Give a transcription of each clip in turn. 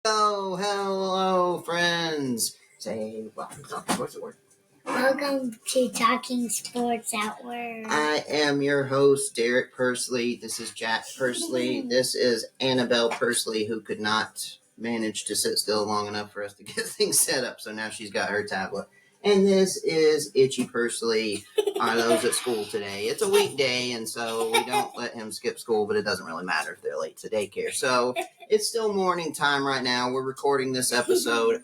Oh, hello, friends. Say welcome to Talking Sports at Work. Welcome to Talking Sports at Work. I am your host, Derek Pursley. This is Jack Pursley. This is Annabelle Pursley, who could not manage to sit still long enough for us to get things set up. So now she's got her tablet. And this is Itchy Pursley. Are those at school today? It's a weekday, and so we don't let him skip school, but it doesn't really matter if they're late to daycare. So it's still morning time right now. We're recording this episode.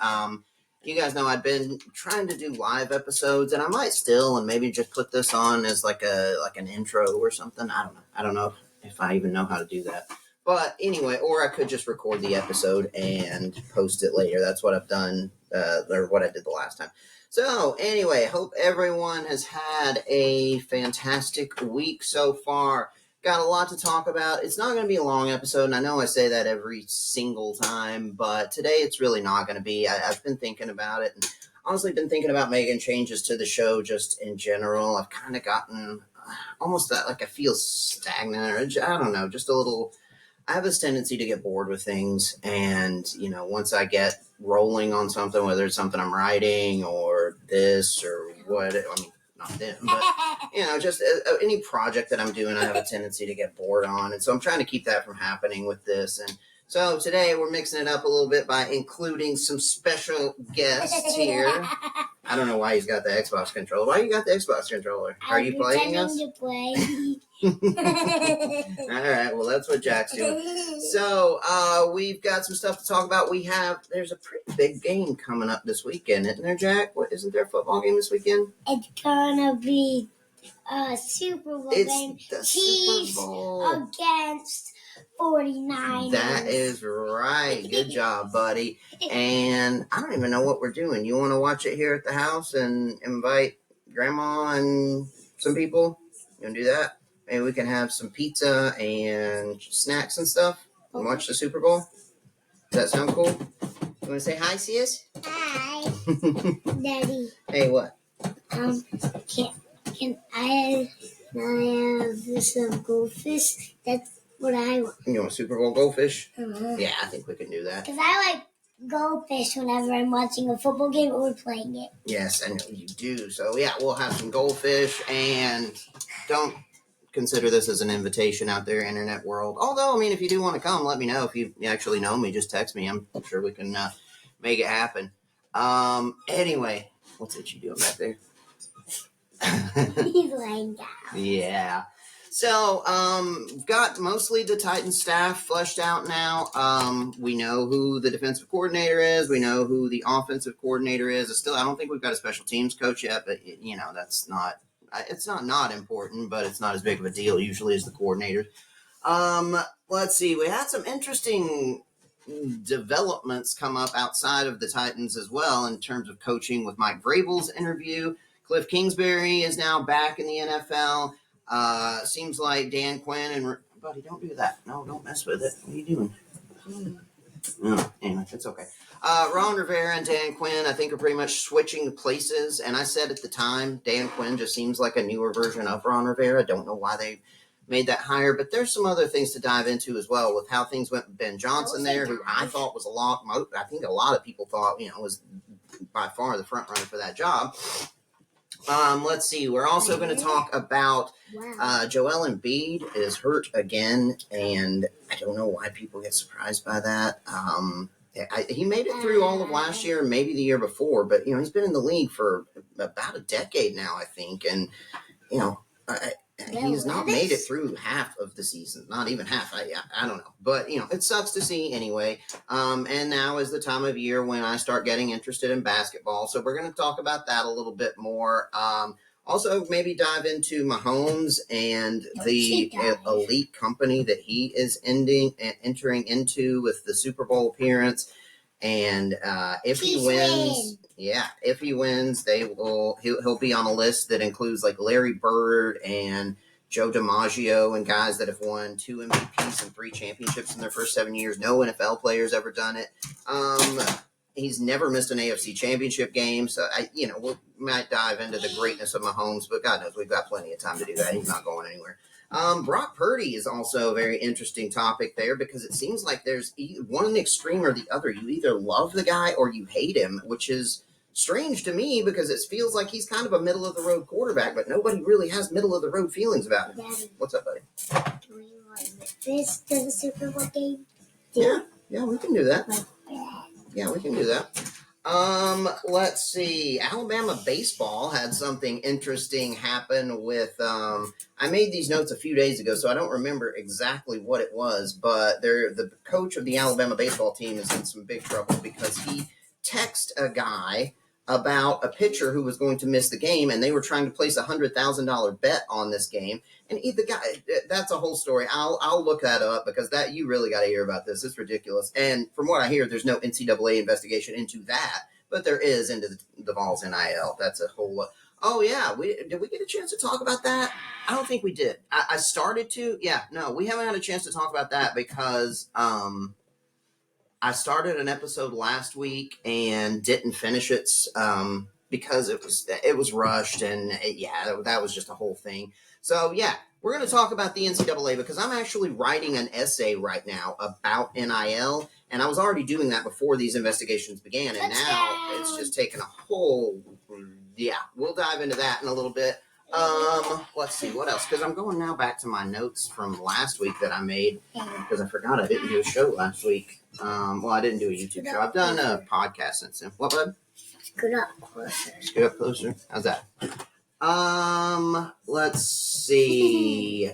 You guys know I've been trying to do live episodes, and I might still, and maybe just put this on as like an intro or something. I don't know if I even know how to do that. But anyway, or I could just record the episode and post it later. That's what I've done, or what I did the last time. So anyway, hope everyone has had a fantastic week so far. Got a lot to talk about. It's not going to be a long episode, and I know I say that every single time, but today it's really not going to be. I've been thinking about it, and honestly been thinking about making changes to the show just in general. I've kind of gotten almost like I feel stagnant, or I don't know, just a little. I have this tendency to get bored with things, and once I get rolling on something, whether it's something I'm writing or this or what, I mean, not them, but just any project that I'm doing, I have a tendency to get bored on, and so I'm trying to keep that from happening with this. And so today we're mixing it up a little bit by including some special guests here. I don't know why he's got the Xbox controller. Why you got the Xbox controller? Are you playing us? To play. All right, well, that's what Jack's doing. So we've got some stuff to talk about. There's a pretty big game coming up this weekend, isn't there, Jack? Isn't there a football game this weekend? It's gonna be a Super Bowl game. The Chiefs Super Bowl against 49ers. That is right. Good job, buddy. And I don't even know what we're doing. You want to watch it here at the house and invite Grandma and some people? You want to do that? Maybe we can have some pizza and snacks and stuff and watch the Super Bowl. Does that sound cool? You want to say hi, sis? Hi, Daddy. Hey, what? Can I have some goldfish? That's what I want. You want Super Bowl goldfish? Uh-huh. Yeah, I think we can do that. Because I like goldfish whenever I'm watching a football game or playing it. Yes, I know you do. So, yeah, we'll have some goldfish, and don't consider this as an invitation out there, internet world. Although, I mean, if you do want to come, let me know. If you actually know me, just text me. I'm sure we can make it happen. Anyway, what's it you doing back there? He's laying down. Yeah. So, got mostly the Titans staff fleshed out now. We know who the defensive coordinator is. We know who the offensive coordinator is. I don't think we've got a special teams coach yet, but that's not. It's not important, but it's not as big of a deal usually as the coordinators. Let's see. We had some interesting developments come up outside of the Titans as well in terms of coaching with Mike Vrabel's interview. Cliff Kingsbury is now back in the NFL. Seems like Dan Quinn and... Buddy, don't do that. No, don't mess with it. What are you doing? No, anyway, it's okay. Ron Rivera and Dan Quinn, I think, are pretty much switching places. And I said at the time, Dan Quinn just seems like a newer version of Ron Rivera. Don't know why they made that hire, but there's some other things to dive into as well with how things went with Ben Johnson there, who I thought was I think a lot of people thought, was by far the front runner for that job. Let's see. We're also going to talk about Joel Embiid is hurt again, and I don't know why people get surprised by that. He made it through all of last year and maybe the year before, but he's been in the league for about a decade now, I think, and he's not made it through half of the season, not even half. I don't know, but it sucks to see anyway. And now is the time of year when I start getting interested in basketball, so we're going to talk about that a little bit more. Also, maybe dive into Mahomes and the elite company that he is entering into with the Super Bowl appearance. And if he wins, he'll be on a list that includes like Larry Bird and Joe DiMaggio and guys that have won 2 MVPs and 3 championships in their first 7 years. No NFL player's ever done it. He's never missed an AFC championship game. So, we might dive into the greatness of Mahomes, but God knows we've got plenty of time to do that. He's not going anywhere. Brock Purdy is also a very interesting topic there because it seems like there's one extreme or the other. You either love the guy or you hate him, which is strange to me because it feels like he's kind of a middle of the road quarterback, but nobody really has middle of the road feelings about him. Daddy, What's up, buddy? can we like this to the Super Bowl game? Yeah, we can do that. Like that. Yeah, we can do that. Let's see. Alabama baseball had something interesting happen with I made these notes a few days ago, so I don't remember exactly what it was, but the coach of the Alabama baseball team is in some big trouble because he texted a guy about a pitcher who was going to miss the game, and they were trying to place $100,000 bet on this game. And the guy, that's a whole story. I'll look that up because that you really got to hear about this. It's ridiculous. And from what I hear, there's no NCAA investigation into that, but there is into the Vols NIL. That's a whole. Oh yeah, did we get a chance to talk about that? I don't think we did. I started to. Yeah, no, we haven't had a chance to talk about that because I started an episode last week and didn't finish it because it was rushed and that was just a whole thing. So yeah, we're going to talk about the NCAA because I'm actually writing an essay right now about NIL, and I was already doing that before these investigations began, and now it's just taken a whole. Yeah, we'll dive into that in a little bit. Let's see what else because I'm going now back to my notes from last week that I made because I forgot I didn't do a show last week. I didn't do a YouTube show. I've done a podcast since then. What, bud? Scoot up closer. Scoot up closer. How's that? Let's see.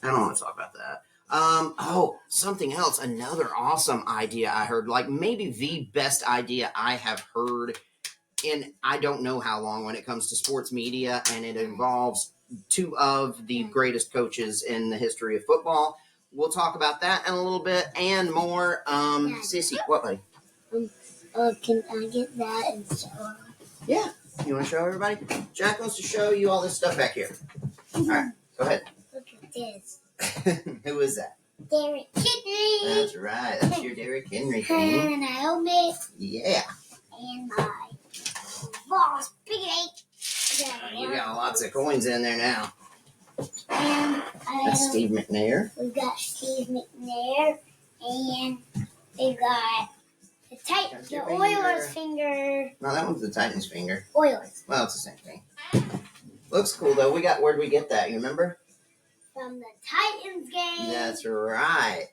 I don't want to talk about that. Something else. Another awesome idea I heard. Like maybe the best idea I have heard in I don't know how long when it comes to sports media, and it involves two of the greatest coaches in the history of football. We'll talk about that in a little bit and more. Sissy, what, buddy? Can I get that and so? Yeah. You want to show everybody? Jack wants to show you all this stuff back here. All right, go ahead. Look at this. Who is that? Derrick Henry. That's right. That's your Derrick Henry thing. And a helmet. Yeah. And my Vols Big 8. You got lots of coins in there now. And That's Steve McNair. We've got Steve McNair. And we've got the Oilers finger. No, that one's the Titans finger. Oilers. Well, it's the same thing. Looks cool, though. Where'd we get that? You remember? From the Titans game. That's right.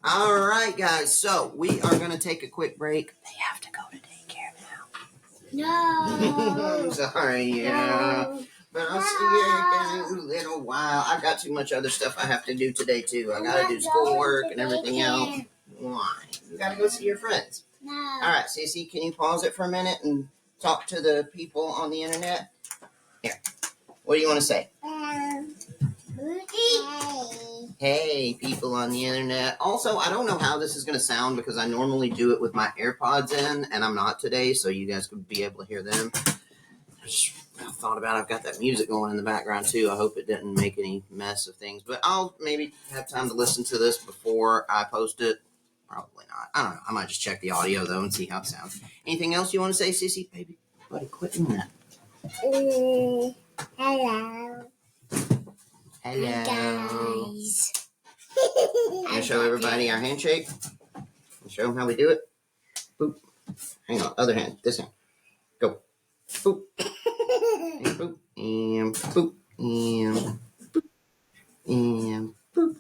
All right, guys. So we are going to take a quick break. They have to go to daycare now. No. I'm sorry, yeah. No. But I'll see you again in a little while. I got too much other stuff I have to do today, too. I got to do schoolwork and everything else. Why? You got to go see your friends. No. All right, Cece, can you pause it for a minute and talk to the people on the internet? Here. What do you want to say? Hey, people on the internet. Also, I don't know how this is going to sound because I normally do it with my AirPods in, and I'm not today, so you guys could be able to hear them. I thought about it. I've got that music going in the background, too. I hope it didn't make any mess of things. But I'll maybe have time to listen to this before I post it. Probably not. I don't know. I might just check the audio, though, and see how it sounds. Anything else you want to say, Sissy? Baby, buddy, quit doing that. Hello. Hello. Guys. I'm going to show everybody our handshake. Show them how we do it. Boop. Hang on. Other hand. This hand. Go. Boop. And boop. And boop. And boop. And boop.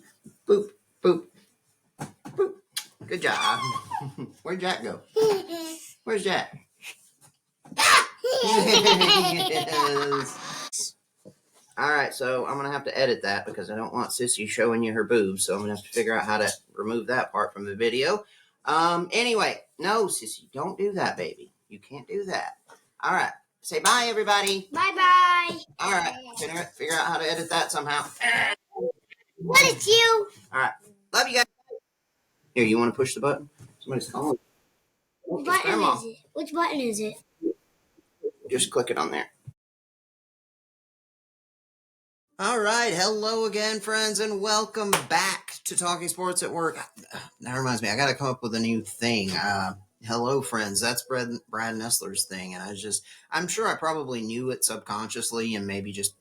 Boop. Boop. Boop. Good job. Where'd Jack go? Where's Jack? Yes. All right, so I'm going to have to edit that because I don't want Sissy showing you her boobs, so I'm going to have to figure out how to remove that part from the video. Anyway, no, Sissy, don't do that, baby. You can't do that. All right, say bye, everybody. Bye-bye. All right, figure out how to edit that somehow. What is you? All right, love you guys. Here, you want to push the button? Somebody's calling. Which button is it? Which button is it? Just click it on there. All right. Hello again, friends, and welcome back to Talking Sports at Work. That reminds me, I got to come up with a new thing. Hello, friends. That's Brad Nessler's thing. And I'm sure I probably knew it subconsciously and maybe just,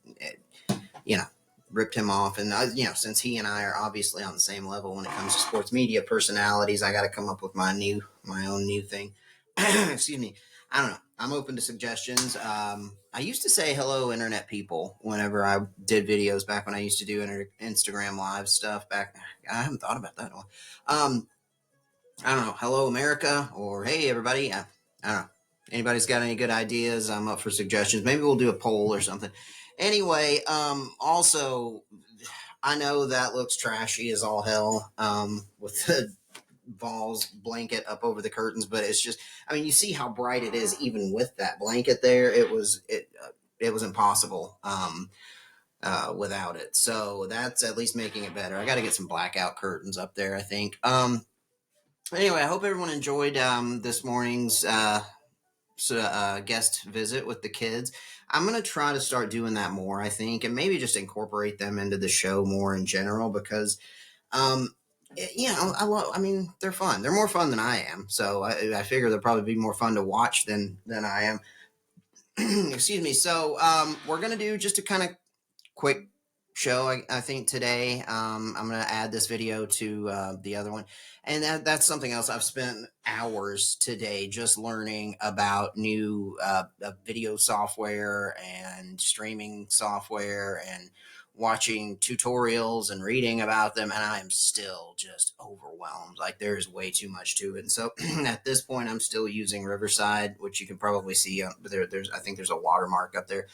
ripped him off. And since he and I are obviously on the same level when it comes to sports media personalities, I got to come up with my own new thing. Excuse me. I don't know. I'm open to suggestions. I used to say hello, internet people, whenever I did videos back when I used to do Instagram live stuff back. I haven't thought about that one. I don't know. Hello, America, or hey, everybody. I don't know. Anybody's got any good ideas? I'm up for suggestions. Maybe we'll do a poll or something. Anyway, also, I know that looks trashy as all hell with the Vols blanket up over the curtains, but it's just, I mean, you see how bright it is even with that blanket there. It was impossible without it. So that's at least making it better. I got to get some blackout curtains up there, I think. Anyway, I hope everyone enjoyed this morning's guest visit with the kids. I'm going to try to start doing that more, I think, and maybe just incorporate them into the show more in general because, I mean, they're fun. They're more fun than I am. So I figure they'll probably be more fun to watch than I am. Excuse me. So we're going to do just a kind of quick show, I think, today. I'm going to add this video to the other one. And that's something else. I've spent hours today just learning about new video software and streaming software and watching tutorials and reading about them. And I am still just overwhelmed. Like, there's way too much to it. And so at this point, I'm still using Riverside, which you can probably see. I think there's a watermark up there.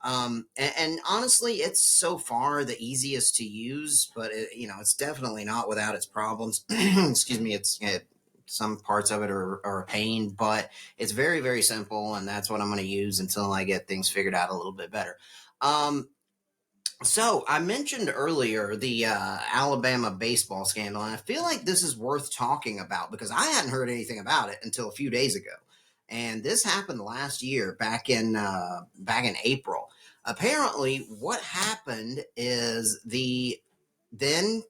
And honestly, it's so far the easiest to use, but it's definitely not without its problems. Excuse me. Some parts of it are a pain, but it's very, very simple. And that's what I'm going to use until I get things figured out a little bit better. So I mentioned earlier the Alabama baseball scandal, and I feel like this is worth talking about because I hadn't heard anything about it until a few days ago. And this happened last year, back in April. Apparently, what happened is the then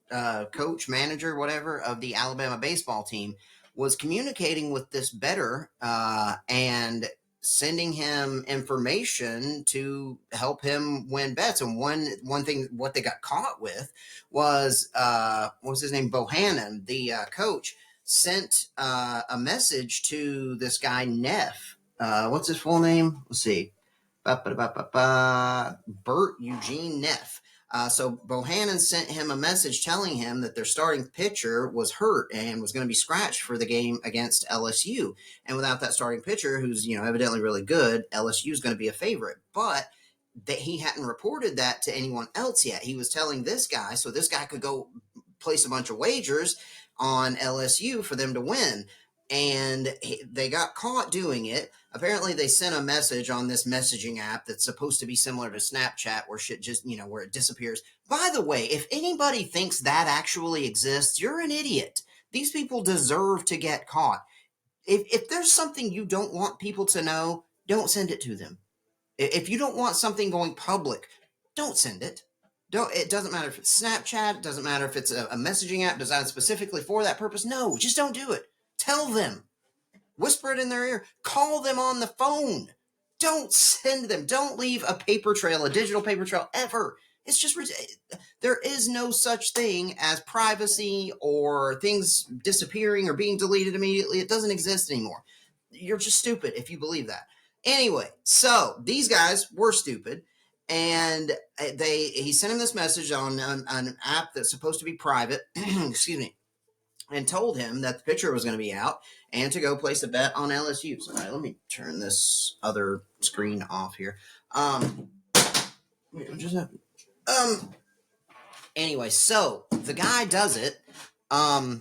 coach, manager, whatever, of the Alabama baseball team was communicating with this bettor and sending him information to help him win bets. And one thing, what they got caught with was, what was his name? Bohannon, the coach, sent a message to this guy, Neff. What's his full name? Let's see. Bert Eugene Neff. So Bohannon sent him a message telling him that their starting pitcher was hurt and was going to be scratched for the game against LSU. And without that starting pitcher, who's evidently really good, LSU is going to be a favorite. But that he hadn't reported that to anyone else yet. He was telling this guy so this guy could go place a bunch of wagers on LSU for them to win. And they got caught doing it. Apparently, they sent a message on this messaging app that's supposed to be similar to Snapchat, where shit just, where it disappears. By the way, if anybody thinks that actually exists, you're an idiot. These people deserve to get caught. If there's something you don't want people to know, don't send it to them. If you don't want something going public, don't send it. It doesn't matter if it's Snapchat. It doesn't matter if it's a messaging app designed specifically for that purpose. No, just don't do it. Tell them. Whisper it in their ear. Call them on the phone. Don't send them. Don't leave a paper trail, a digital paper trail, ever. It's just, there is no such thing as privacy or things disappearing or being deleted immediately. It doesn't exist anymore. You're just stupid if you believe that. Anyway, so these guys were stupid. And he sent him this message on an app that's supposed to be private. Excuse me. And told him that the pitcher was going to be out and to go place a bet on LSU. So, all right, let me turn this other screen off here. Anyway, so the guy does it. But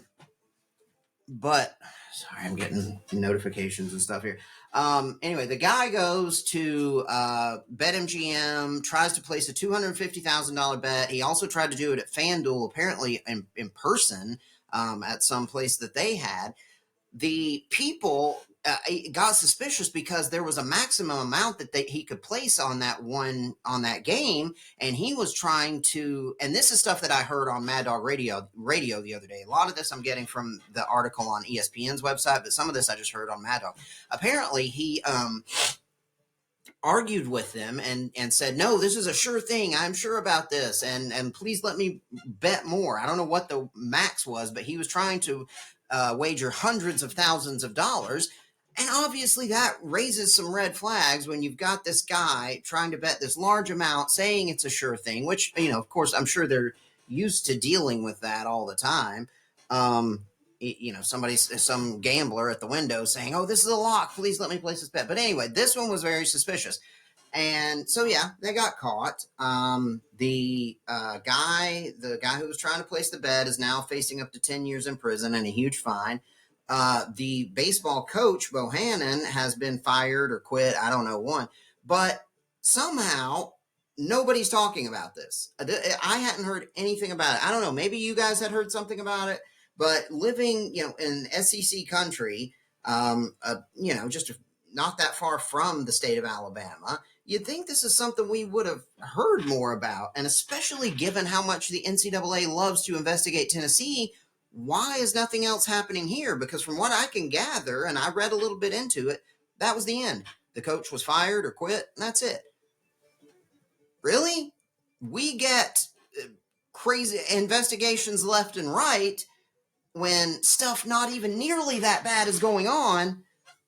sorry, I'm getting notifications and stuff here. Anyway, the guy goes to BetMGM, tries to place a $250,000 bet. He also tried to do it at FanDuel, apparently in person. At some place that they had, the people got suspicious because there was a maximum amount that he could place on that game, and he was trying to. And this is stuff that I heard on Mad Dog Radio the other day. A lot of this I'm getting from the article on ESPN's website, but some of this I just heard on Mad Dog. Apparently, he argued with them and said, no, this is a sure thing. I'm sure about this. And please let me bet more. I don't know what the max was, but he was trying to wager hundreds of thousands of dollars. And obviously that raises some red flags when you've got this guy trying to bet this large amount, saying it's a sure thing, which, of course, I'm sure they're used to dealing with that all the time. Some gambler at the window saying, oh, this is a lock, please let me place this bet. But anyway, this one was very suspicious. And so, yeah, they got caught. The guy who was trying to place the bet is now facing up to 10 years in prison and a huge fine. The baseball coach, Bohannon, has been fired or quit. I don't know one. But somehow nobody's talking about this. I hadn't heard anything about it. I don't know. Maybe you guys had heard something about it. But living, in SEC country, just not that far from the state of Alabama, you'd think this is something we would have heard more about. And especially given how much the NCAA loves to investigate Tennessee, why is nothing else happening here? Because from what I can gather, and I read a little bit into it, that was the end. The coach was fired or quit, and that's it. Really? We get crazy investigations left and right when stuff not even nearly that bad is going on.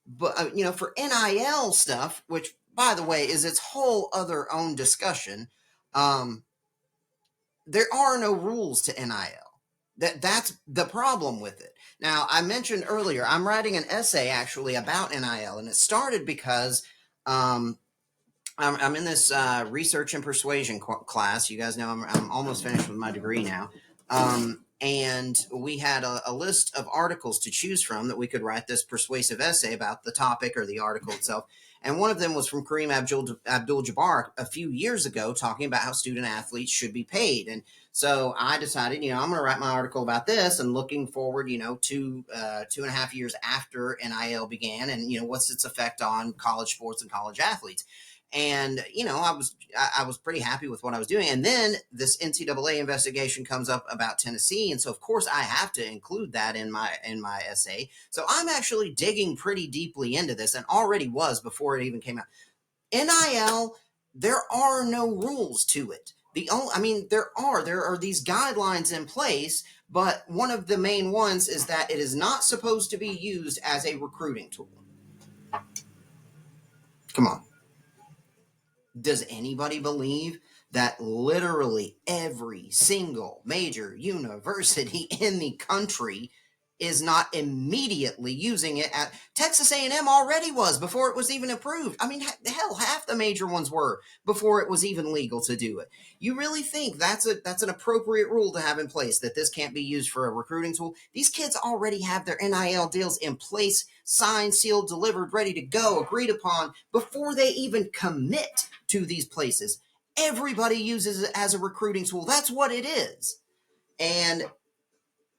But, for NIL stuff, which, by the way, is its whole other own discussion, there are no rules to NIL. That's the problem with it. Now, I mentioned earlier, I'm writing an essay actually about NIL, and it started because I'm in this research and persuasion class. You guys know I'm almost finished with my degree now. And we had a list of articles to choose from that we could write this persuasive essay about the topic or the article itself. And one of them was from Kareem Abdul-Jabbar a few years ago, talking about how student athletes should be paid. And so I decided, I'm going to write my article about this, and looking forward, 2.5 years after NIL began, and, what's its effect on college sports and college athletes. And, I was pretty happy with what I was doing. And then this NCAA investigation comes up about Tennessee. And so, of course, I have to include that in my essay. So I'm actually digging pretty deeply into this, and already was before it even came out. NIL, there are no rules to it. There are these guidelines in place, but one of the main ones is that it is not supposed to be used as a recruiting tool. Come on. Does anybody believe that literally every single major university in the country is not immediately using it? Texas A&M already was before it was even approved. Hell, half the major ones were before it was even legal to do it. You really think that's an appropriate rule to have in place, that this can't be used for a recruiting tool? These kids already have their NIL deals in place, signed, sealed, delivered, ready to go, agreed upon, before they even commit to these places. Everybody uses it as a recruiting tool. That's what it is. And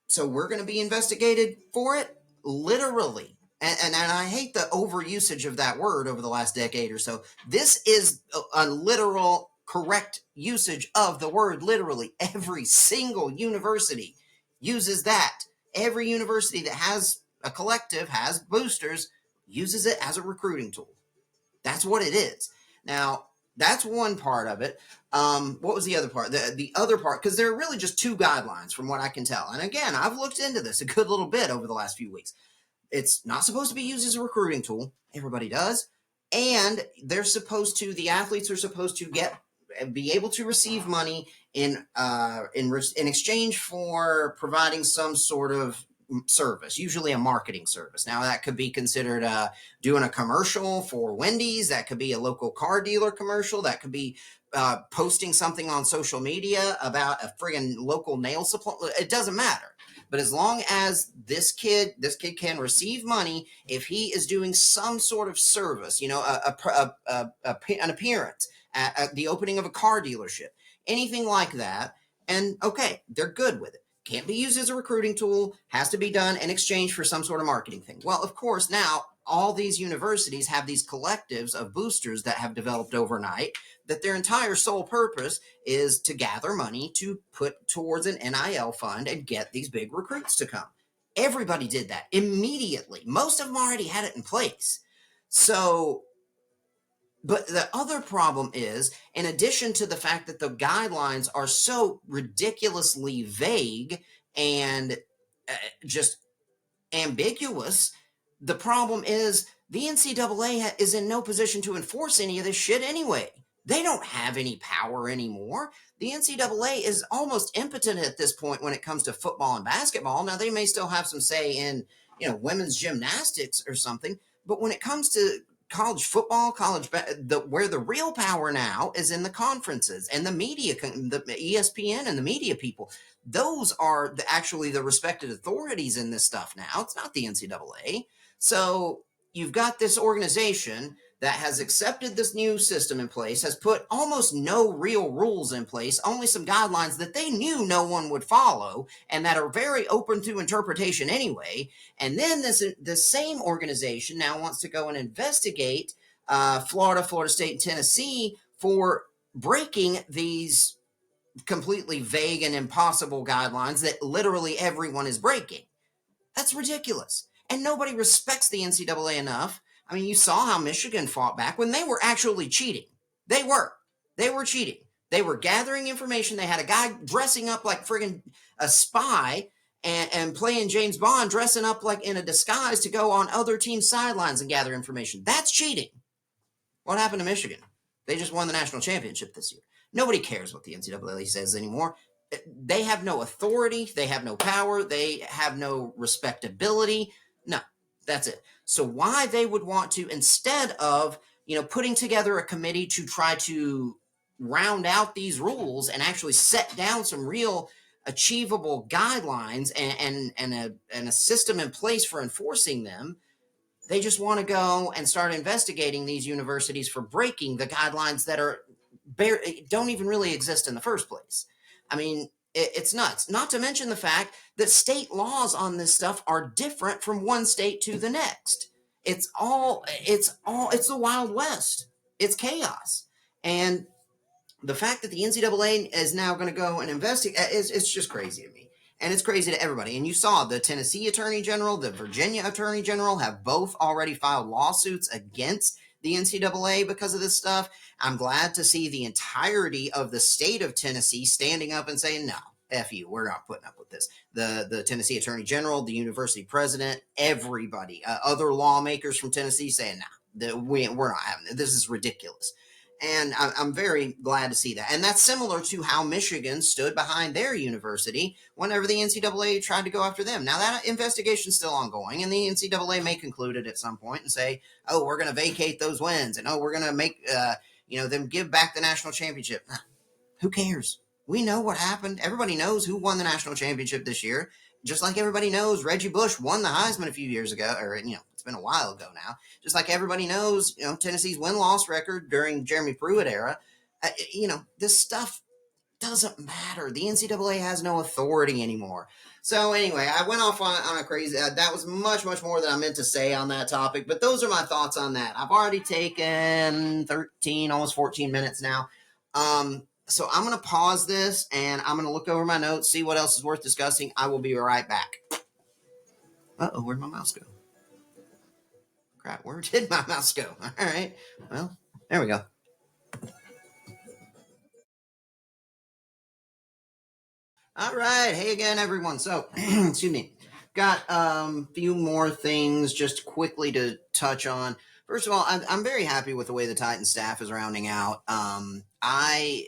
so we're going to be investigated for it, literally. And I hate the overusage of that word over the last decade or so. This is a literal, correct usage of the word literally. Every single university uses that. Every university that has a collective, has boosters, uses it as a recruiting tool. That's what it is. Now, that's one part of it. What was the other part? The other part, because there are really just two guidelines from what I can tell. And again, I've looked into this a good little bit over the last few weeks. It's not supposed to be used as a recruiting tool. Everybody does. And the athletes are supposed to be able to receive money in exchange for providing some sort of service, usually a marketing service. Now, that could be considered doing a commercial for Wendy's. That could be a local car dealer commercial. That could be posting something on social media about a friggin' local nail supply. It doesn't matter. But as long as this kid can receive money if he is doing some sort of service, an appearance at the opening of a car dealership, anything like that, and okay, they're good with it. Can't be used as a recruiting tool, has to be done in exchange for some sort of marketing thing. Well, of course, now all these universities have these collectives of boosters that have developed overnight, that their entire sole purpose is to gather money to put towards an NIL fund and get these big recruits to come. Everybody did that immediately. Most of them already had it in place. So But the other problem is, in addition to the fact that the guidelines are so ridiculously vague and just ambiguous, the problem is the NCAA is in no position to enforce any of this shit anyway. They don't have any power anymore. The NCAA is almost impotent at this point when it comes to football and basketball. Now, they may still have some say in, women's gymnastics or something, but when it comes to college football, where the real power now is in the conferences and the media, the ESPN and the media people. Those are actually the respected authorities in this stuff now. It's not the NCAA. So you've got this organization that has accepted this new system in place, has put almost no real rules in place, only some guidelines that they knew no one would follow and that are very open to interpretation anyway. And then this same organization now wants to go and investigate Florida State, and Tennessee for breaking these completely vague and impossible guidelines that literally everyone is breaking. That's ridiculous. And nobody respects the NCAA enough. I mean, you saw how Michigan fought back when they were actually cheating. They were cheating. They were gathering information. They had a guy dressing up like friggin' a spy and playing James Bond, dressing up like in a disguise to go on other teams' sidelines and gather information. That's cheating. What happened to Michigan? They just won the national championship this year. Nobody cares what the NCAA says anymore. They have no authority. They have no power. They have no respectability. No, that's it. So why they would want to, instead of, putting together a committee to try to round out these rules and actually set down some real achievable guidelines and a system in place for enforcing them, they just want to go and start investigating these universities for breaking the guidelines that don't even really exist in the first place. I mean, it's nuts. Not to mention the fact that state laws on this stuff are different from one state to the next. It's the Wild West. It's chaos. And the fact that the NCAA is now going to go and investigate, it's just crazy to me. And it's crazy to everybody. And you saw the Tennessee Attorney General, the Virginia Attorney General have both already filed lawsuits against the NCAA because of this stuff. I'm glad to see the entirety of the state of Tennessee standing up and saying, no, F you, we're not putting up with this. The Tennessee Attorney General, the university president, everybody, other lawmakers from Tennessee saying, no, we're not having it. This is ridiculous. And I'm very glad to see that. And that's similar to how Michigan stood behind their university whenever the NCAA tried to go after them. Now, that investigation's still ongoing, and the NCAA may conclude it at some point and say, oh, we're going to vacate those wins, and we're going to make them give back the national championship. Who cares? We know what happened. Everybody knows who won the national championship this year. Just like everybody knows Reggie Bush won the Heisman a few years ago, or, it's been a while ago now. Just like everybody knows, Tennessee's win-loss record during Jeremy Pruitt era. This stuff doesn't matter. The NCAA has no authority anymore. So anyway, I went off on a crazy, that was much, much more than I meant to say on that topic, but those are my thoughts on that. I've already taken 13, almost 14 minutes now. So I'm going to pause this and I'm going to look over my notes, see what else is worth discussing. I will be right back. Uh-oh, where'd my mouse go? Crap, where did my mouse go? All right, well, there we go. All right, hey again, everyone. So, excuse me, got a few more things just quickly to touch on. First of all, I'm very happy with the way the Titans staff is rounding out. I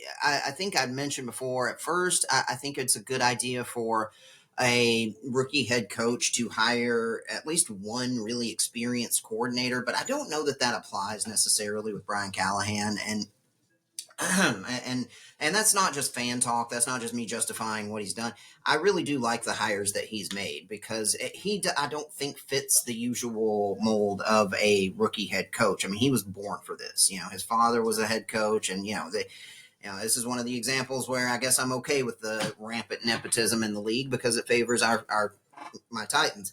think I'd mentioned before at first, I think it's a good idea for a rookie head coach to hire at least one really experienced coordinator, but I don't know that applies necessarily with Brian Callahan. And that's not just fan talk. That's not just me justifying what he's done. I really do like the hires that he's made because I don't think fits the usual mold of a rookie head coach. I mean, he was born for this. His father was a head coach, and this is one of the examples where I guess I'm okay with the rampant nepotism in the league because it favors my Titans.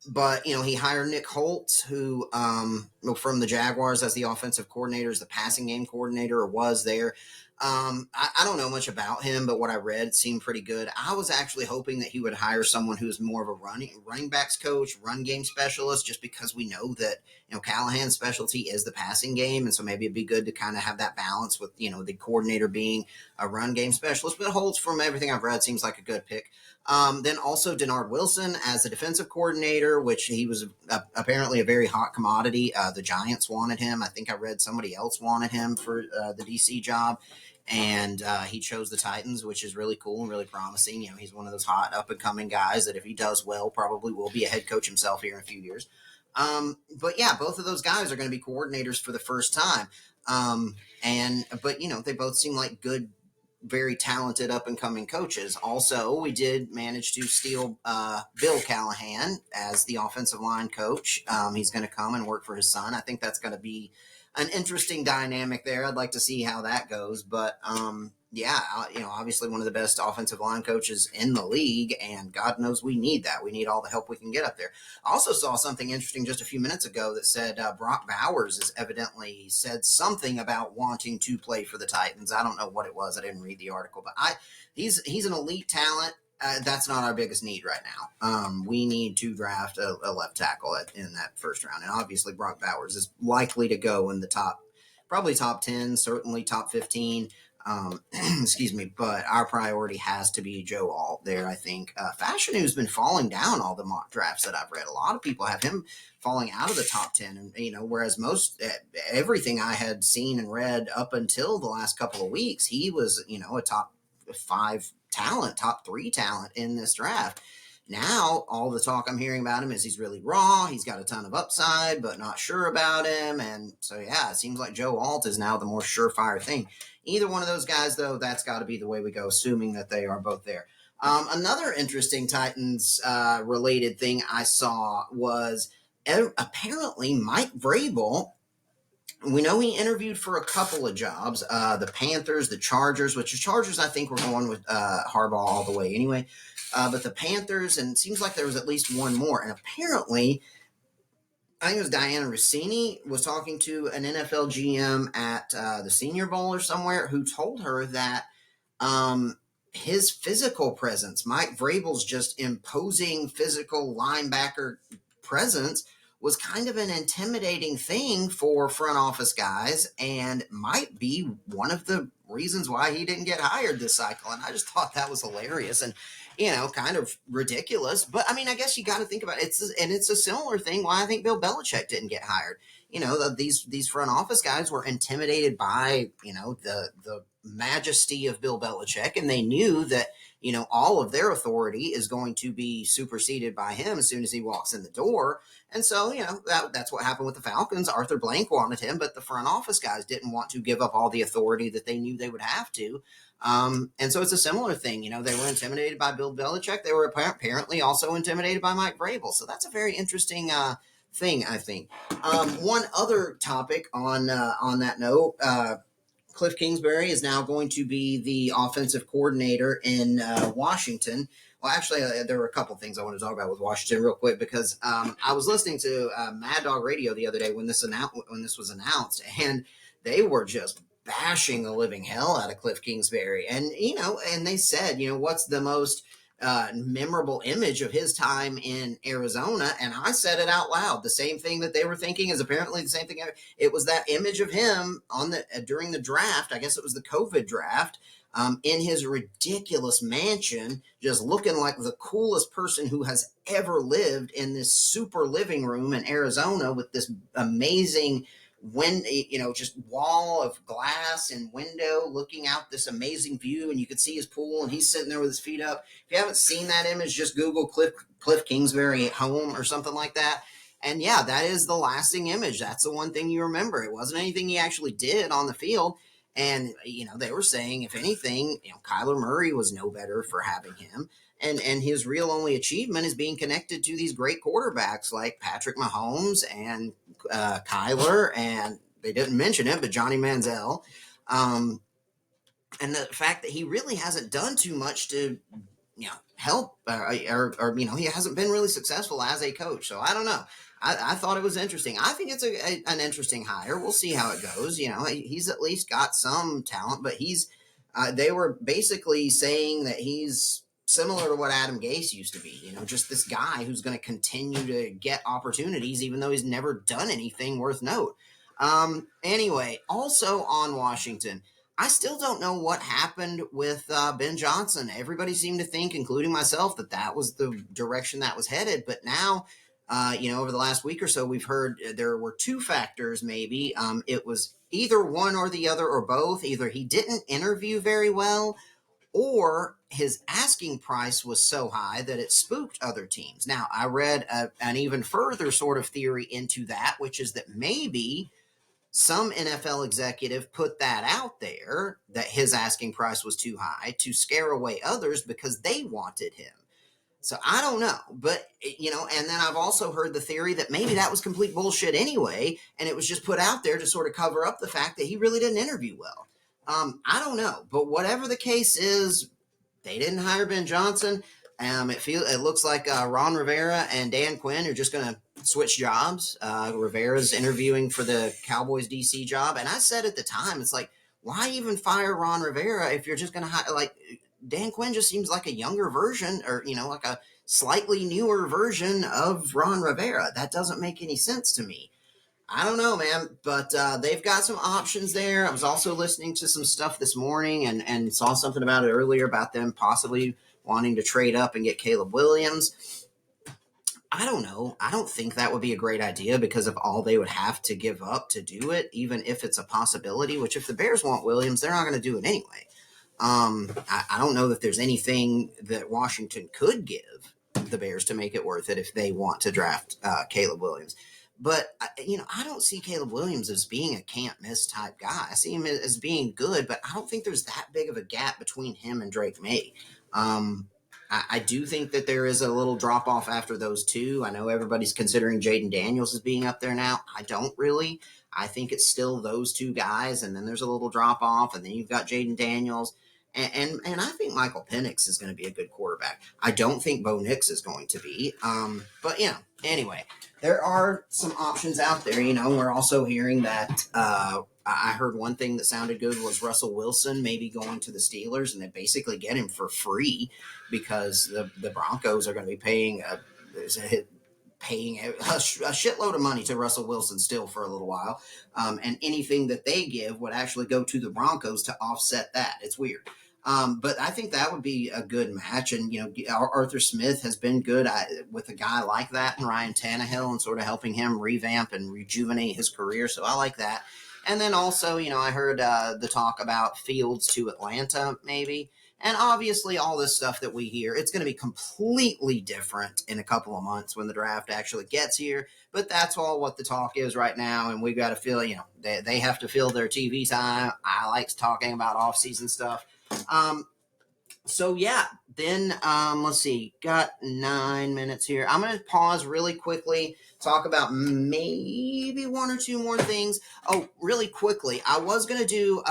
But, he hired Nick Holtz, who from the Jaguars as the offensive coordinator, as the passing game coordinator, or was there. I don't know much about him, but what I read seemed pretty good. I was actually hoping that he would hire someone who's more of a running backs coach, run game specialist, just because we know that Callahan's specialty is the passing game, and so maybe it'd be good to kind of have that balance with the coordinator being a run game specialist. But Holtz, from everything I've read, seems like a good pick. Then also Denard Wilson as the defensive coordinator, which he was apparently a very hot commodity. The Giants wanted him. I think I read somebody else wanted him for the DC job. And he chose the Titans, which is really cool and really promising. He's one of those hot up and coming guys that if he does well, probably will be a head coach himself here in a few years. But yeah, both of those guys are going to be coordinators for the first time. But they both seem like good, very talented up and coming coaches. Also, we did manage to steal Bill Callahan as the offensive line coach. He's going to come and work for his son. I think that's going to be an interesting dynamic there. I'd like to see how that goes. But obviously one of the best offensive line coaches in the league, and God knows we need that. We need all the help we can get up there. I also saw something interesting just a few minutes ago that said Brock Bowers has evidently said something about wanting to play for the Titans. I don't know what it was. I didn't read the article, but he's an elite talent. That's not our biggest need right now. We need to draft a left tackle in that first round. And obviously Brock Bowers is likely to go in the probably top 10, certainly top 15. Excuse me, but our priority has to be Joe Alt there, I think. Fashion, been falling down all the mock drafts that I've read. A lot of people have him falling out of the top 10. And, whereas everything I had seen and read up until the last couple of weeks, he was, a top 5 talent, top 3 talent in this draft. Now, all the talk I'm hearing about him is he's really raw. He's got a ton of upside, but not sure about him. And so, yeah, it seems like Joe Alt is now the more surefire thing. Either one of those guys, though, that's got to be the way we go, assuming that they are both there. Another interesting Titans related thing I saw was apparently Mike Vrabel. We know he interviewed for a couple of jobs, the Panthers, the Chargers, which the Chargers, I think, were going with Harbaugh all the way anyway. But the Panthers, and it seems like there was at least one more. And apparently, I think it was Diana Rossini was talking to an NFL GM at the Senior Bowl or somewhere who told her that his physical presence, Mike Vrabel's just imposing physical linebacker presence, was kind of an intimidating thing for front office guys and might be one of the reasons why he didn't get hired this cycle. And I just thought that was hilarious and, kind of ridiculous. But I mean, I guess you got to think about it. It's a similar thing why I think Bill Belichick didn't get hired. These front office guys were intimidated by, the majesty of Bill Belichick, and they knew that, all of their authority is going to be superseded by him as soon as he walks in the door. And so, that's what happened with the Falcons. Arthur Blank wanted him, but the front office guys didn't want to give up all the authority that they knew they would have to. And so it's a similar thing. They were intimidated by Bill Belichick. They were apparently also intimidated by Mike Vrabel. So that's a very interesting thing, I think. One other topic on that note, Cliff Kingsbury is now going to be the offensive coordinator in Washington. Well, actually, there were a couple things I want to talk about with Washington real quick because I was listening to Mad Dog Radio the other day when this was announced, and they were just bashing the living hell out of Cliff Kingsbury. And, and they said, what's the most memorable image of his time in Arizona? And I said it out loud. The same thing that they were thinking is apparently the same thing. It was that image of him during the draft. I guess it was the COVID draft. In his ridiculous mansion, just looking like the coolest person who has ever lived in this super living room in Arizona with this amazing just wall of glass and window looking out this amazing view, and you could see his pool, and he's sitting there with his feet up. If you haven't seen that image, just Google Cliff Kingsbury at home or something like that. And yeah, that is the lasting image. That's the one thing you remember. It wasn't anything he actually did on the field. And, they were saying, if anything, Kyler Murray was no better for having him. And his real only achievement is being connected to these great quarterbacks like Patrick Mahomes and Kyler, and they didn't mention it, but Johnny Manziel. And the fact that he really hasn't done too much to, help, or he hasn't been really successful as a coach. So I don't know. I thought it was interesting. I think it's an interesting hire. We'll see how it goes. He's at least got some talent, but they were basically saying that he's similar to what Adam Gase used to be, just this guy who's going to continue to get opportunities, even though he's never done anything worth note. Anyway, also on Washington, I still don't know what happened with Ben Johnson. Everybody seemed to think, including myself, that was the direction that was headed. But now, over the last week or so, we've heard there were two factors, maybe. It was either one or the other or both. Either he didn't interview very well, or his asking price was so high that it spooked other teams. Now, I read an even further sort of theory into that, which is that maybe some NFL executive put that out there, that his asking price was too high, to scare away others because they wanted him. So I don't know, but and then I've also heard the theory that maybe that was complete bullshit anyway, and it was just put out there to sort of cover up the fact that he really didn't interview well. I don't know, but whatever the case is, they didn't hire Ben Johnson. It looks like Ron Rivera and Dan Quinn are just going to switch jobs. Rivera's interviewing for the Cowboys DC job, and I said at the time, it's like, why even fire Ron Rivera if you're just going to hire? Like, Dan Quinn just seems like a younger version, or like a slightly newer version of Ron Rivera. That doesn't make any sense to me. I don't know, man, but they've got some options there. I was also listening to some stuff this morning and saw something about it earlier about them possibly wanting to trade up and get Caleb Williams. I don't know. I don't think that would be a great idea because of all they would have to give up to do it, even if it's a possibility, which if the Bears want Williams, they're not going to do it anyway. I don't know that there's anything that Washington could give the Bears to make it worth it if they want to draft Caleb Williams. But, I don't see Caleb Williams as being a can't miss type guy. I see him as being good, but I don't think there's that big of a gap between him and Drake May. I do think that there is a little drop off after those two. I know everybody's considering Jaden Daniels as being up there now. I don't really. I think it's still those two guys, and then there's a little drop off, and then you've got Jaden Daniels. And I think Michael Penix is going to be a good quarterback. I don't think Bo Nix is going to be. But, anyway, there are some options out there. We're also hearing that I heard one thing that sounded good was Russell Wilson maybe going to the Steelers, and they basically get him for free because the Broncos are going to be paying a shitload of money to Russell Wilson still for a little while. And anything that they give would actually go to the Broncos to offset that. It's weird. But I think that would be a good match. And, Arthur Smith has been good with a guy like that and Ryan Tannehill and sort of helping him revamp and rejuvenate his career. So I like that. And then also, I heard the talk about Fields to Atlanta, maybe. And obviously all this stuff that we hear, it's going to be completely different in a couple of months when the draft actually gets here. But that's all what the talk is right now. And we've got to fill, they have to fill their TV time. I like talking about off-season stuff. So yeah, then let's see, got 9 minutes here. I'm going to pause really quickly, talk about maybe one or two more things. Oh, really quickly, I was going to do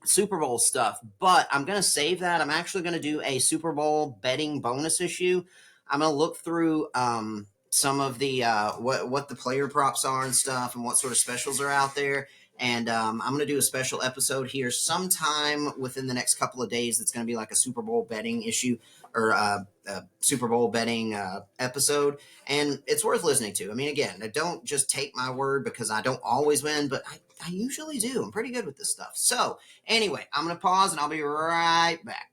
Super Bowl stuff, but I'm going to save that. I'm actually going to do a Super Bowl betting bonus issue. I'm going to look through some of the what the player props are and stuff and what sort of specials are out there. And I'm going to do a special episode here sometime within the next couple of days. It's going to be like a Super Bowl betting issue or a Super Bowl betting episode. And it's worth listening to. I mean, again, don't just take my word because I don't always win, but I usually do. I'm pretty good with this stuff. So anyway, I'm going to pause and I'll be right back.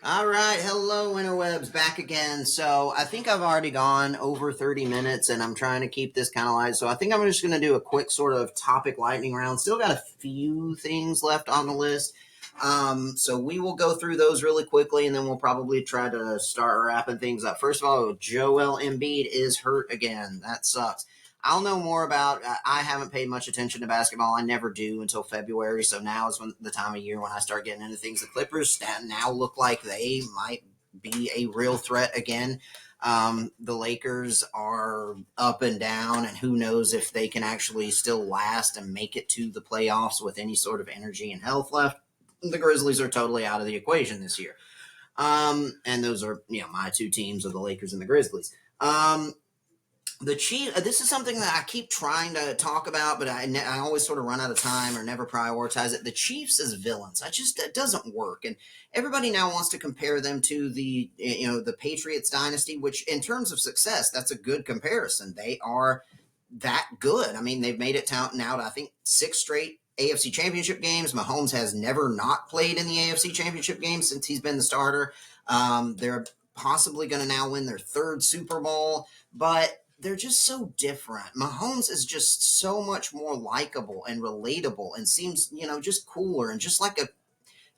All right. Hello, interwebs, back again. So I think I've already gone over 30 minutes and I'm trying to keep this kind of light. So I think I'm just going to do a quick sort of topic lightning round. Still got a few things left on the list. So we will go through those really quickly and then we'll probably try to start wrapping things up. First of all, Joel Embiid is hurt again. That sucks. I'll know more about. I haven't paid much attention to basketball. I never do until February. So now is the time of year when I start getting into things. The Clippers now look like they might be a real threat again. The Lakers are up and down, and who knows if they can actually still last and make it to the playoffs with any sort of energy and health left. the Grizzlies are totally out of the equation this year. And those are, my two teams are the Lakers and the Grizzlies. The Chiefs, this is something that I keep trying to talk about, but I always sort of run out of time or never prioritize it. The Chiefs as villains, it doesn't work. And everybody now wants to compare them to the Patriots dynasty, which in terms of success, that's a good comparison. They are that good. I mean, they've made it now to, I think, 6 straight AFC Championship games. Mahomes has never not played in the AFC Championship game since he's been the starter. They're possibly going to now win their 3rd Super Bowl, but they're just so different. Mahomes is just so much more likable and relatable and seems, just cooler and just like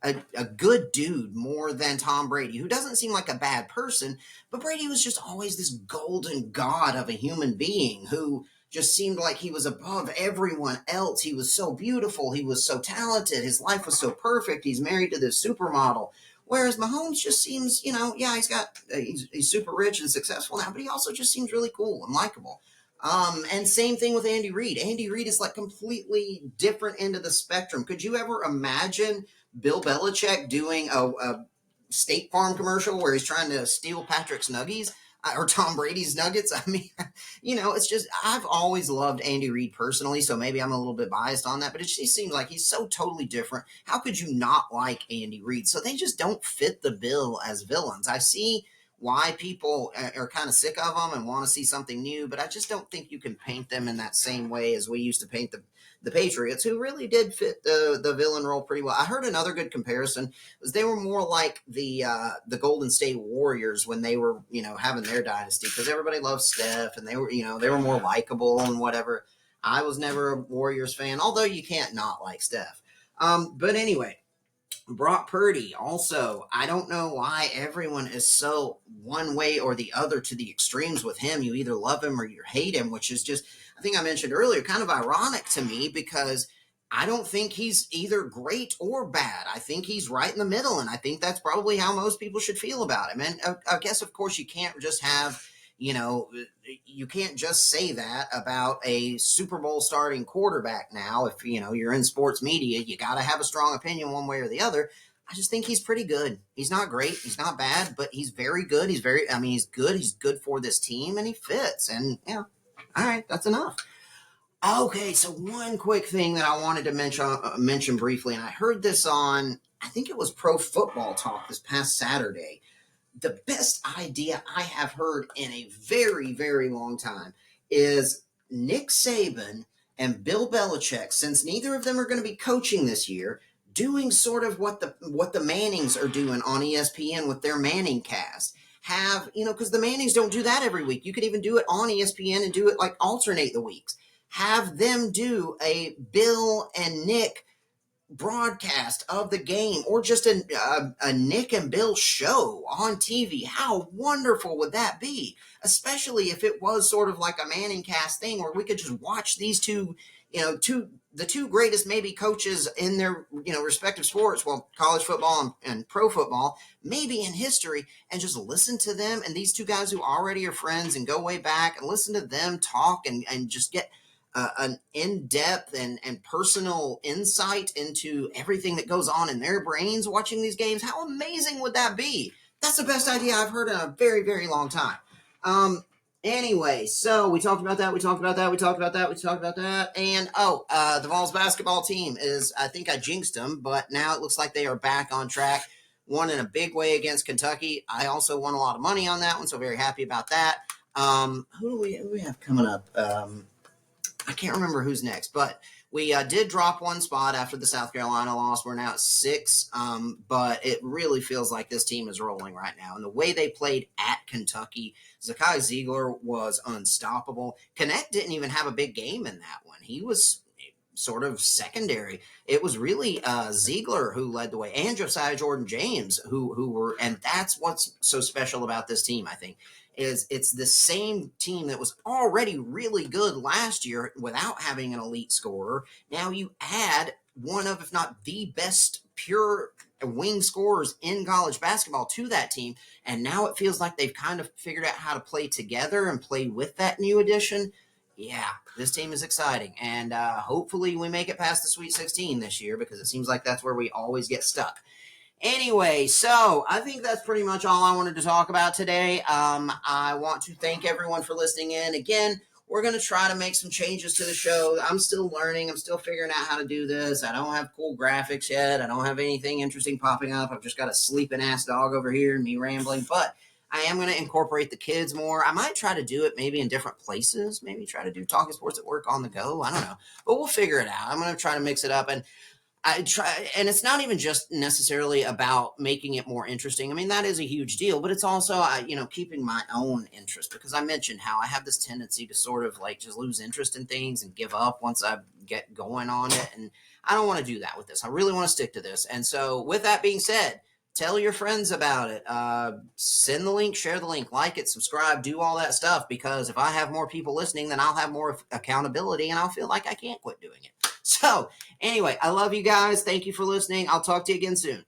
a good dude more than Tom Brady, who doesn't seem like a bad person, but Brady was just always this golden god of a human being who just seemed like he was above everyone else. He was so beautiful. He was so talented. His life was so perfect. He's married to this supermodel. Whereas Mahomes just seems, he's super rich and successful now, but he also just seems really cool and likable. And same thing with Andy Reid. Andy Reid is like completely different end of the spectrum. Could you ever imagine Bill Belichick doing a State Farm commercial where he's trying to steal Patrick's Nuggies or Tom Brady's Nuggets? I mean, it's just, I've always loved Andy Reid personally, so maybe I'm a little bit biased on that, but it just seems like he's so totally different. How could you not like Andy Reid? So they just don't fit the bill as villains. I see why people are kind of sick of them and want to see something new, but I just don't think you can paint them in that same way as we used to paint the Patriots, who really did fit the villain role pretty well. I heard another good comparison was they were more like the Golden State Warriors when they were, having their dynasty, because everybody loved Steph and they were more likable and whatever. I was never a Warriors fan, although you can't not like Steph. But anyway, Brock Purdy also, I don't know why everyone is so one way or the other to the extremes with him. You either love him or you hate him, which is just, I think I mentioned earlier, kind of ironic to me because I don't think he's either great or bad. I think he's right in the middle, and I think that's probably how most people should feel about him. And I guess, of course, you can't just have, you can't just say that about a Super Bowl starting quarterback now. If, you're in sports media, you got to have a strong opinion one way or the other. I just think he's pretty good. He's not great. He's not bad, but he's very good. He's good. He's good for this team, and he fits. And, all right, that's enough. Okay, so one quick thing that I wanted to mention briefly, and I heard this on, I think it was Pro Football Talk this past Saturday. The best idea I have heard in a very, very long time is Nick Saban and Bill Belichick, since neither of them are going to be coaching this year, doing sort of what the Mannings are doing on ESPN with their Manning cast. Have, because the Mannings don't do that every week. You could even do it on ESPN and do it like alternate the weeks. Have them do a Bill and Nick broadcast of the game, or just a Nick and Bill show on TV. How wonderful would that be? Especially if it was sort of like a Manning cast thing where we could just watch these two, the two greatest maybe coaches in their, respective sports, well, college football and pro football, maybe in history, and just listen to them. And these two guys who already are friends and go way back, and listen to them talk and just get an in-depth and personal insight into everything that goes on in their brains watching these games. How amazing would that be? That's the best idea I've heard in a very, very long time. Anyway, so we talked about that. And, the Vols basketball team is, I think I jinxed them, but now it looks like they are back on track. Won in a big way against Kentucky. I also won a lot of money on that one, so very happy about that. Who do we have coming up? I can't remember who's next, but we did drop one spot after the South Carolina loss. We're now at 6, but it really feels like this team is rolling right now. And the way they played at Kentucky, Zakai Ziegler was unstoppable. Connect didn't even have a big game in that one. He was sort of secondary. It was really Ziegler who led the way, and Josiah Jordan-James who were, and that's what's so special about this team, I think, is it's the same team that was already really good last year without having an elite scorer. Now you add one of, if not the best pure wing scorers in college basketball to that team, and now it feels like they've kind of figured out how to play together and play with that new addition. yeah, this team is exciting, and hopefully we make it past the Sweet 16 this year because it seems like that's where we always get stuck. Anyway, so I think that's pretty much all I wanted to talk about today. I want to thank everyone for listening in. Again, we're going to try to make some changes to the show. I'm still learning. I'm still figuring out how to do this. I don't have cool graphics yet. I don't have anything interesting popping up. I've just got a sleeping ass dog over here and me rambling. But I am going to incorporate the kids more. I might try to do it maybe in different places. Maybe try to do Talking Sports at Work on the go. I don't know. But we'll figure it out. I'm going to try to mix it up. And I try, and it's not even just necessarily about making it more interesting. I mean, that is a huge deal, but it's also, keeping my own interest because I mentioned how I have this tendency to sort of like just lose interest in things and give up once I get going on it. And I don't want to do that with this. I really want to stick to this. And so, with that being said, tell your friends about it. Send the link, share the link, like it, subscribe, do all that stuff because if I have more people listening, then I'll have more accountability and I'll feel like I can't quit doing it. So, anyway, I love you guys. Thank you for listening. I'll talk to you again soon.